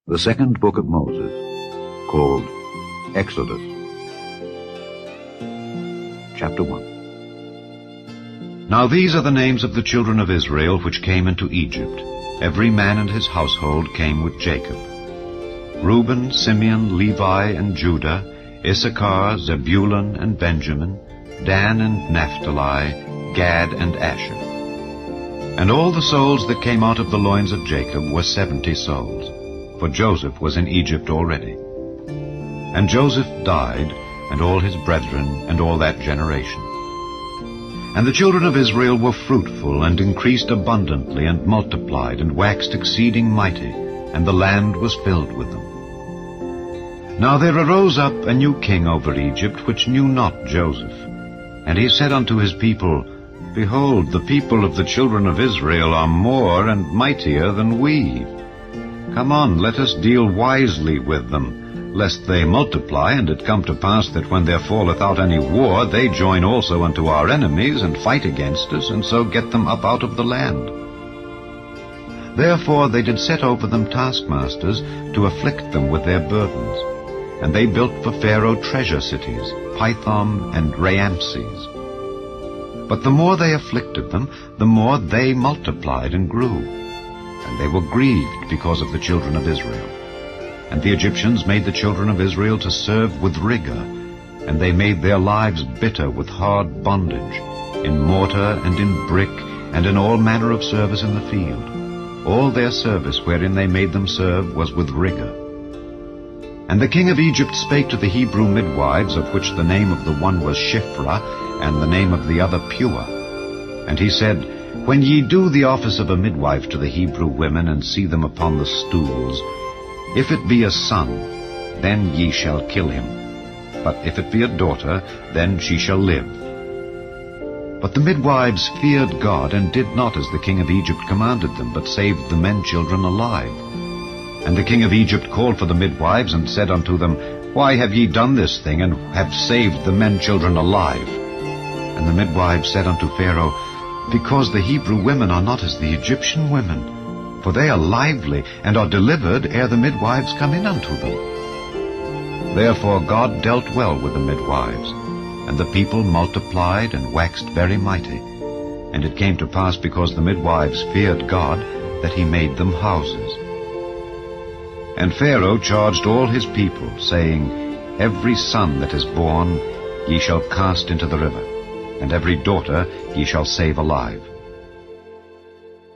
The second book of Moses, called Exodus. Chapter 1. Now these are the names of the children of Israel which came into Egypt. Every man and his household came with Jacob. Reuben, Simeon, Levi, and Judah, Issachar, Zebulun, and Benjamin, Dan and Naphtali, Gad and Asher. And all the souls that came out of the loins of Jacob were 70 souls, for Joseph was in Egypt already. And Joseph died, and all his brethren, and all that generation. And the children of Israel were fruitful, and increased abundantly, and multiplied, and waxed exceeding mighty, and the land was filled with them. Now there arose up a new king over Egypt, which knew not Joseph. And he said unto his people, Behold, the people of the children of Israel are more and mightier than we. Come on, let us deal wisely with them, lest they multiply, and it come to pass that when there falleth out any war, they join also unto our enemies, and fight against us, and so get them up out of the land. Therefore they did set over them taskmasters, to afflict them with their burdens. And they built for Pharaoh treasure cities, Pithom and Raamses. But the more they afflicted them, the more they multiplied and grew. And they were grieved because of the children of Israel. And the Egyptians made the children of Israel to serve with rigor, and they made their lives bitter with hard bondage, in mortar and in brick, and in all manner of service in the field. All their service wherein they made them serve was with rigor. And the king of Egypt spake to the Hebrew midwives, of which the name of the one was Shiphrah, and the name of the other Puah. And he said, When ye do the office of a midwife to the Hebrew women, and see them upon the stools, if it be a son, then ye shall kill him. But if it be a daughter, then she shall live. But the midwives feared God, and did not as the king of Egypt commanded them, but saved the men children alive. And the king of Egypt called for the midwives, and said unto them, Why have ye done this thing, and have saved the men children alive? And the midwives said unto Pharaoh, Because the Hebrew women are not as the Egyptian women, for they are lively, and are delivered ere the midwives come in unto them. Therefore God dealt well with the midwives, and the people multiplied and waxed very mighty. And it came to pass, because the midwives feared God, that he made them houses. And Pharaoh charged all his people, saying, Every son that is born ye shall cast into the river, and every daughter ye shall save alive.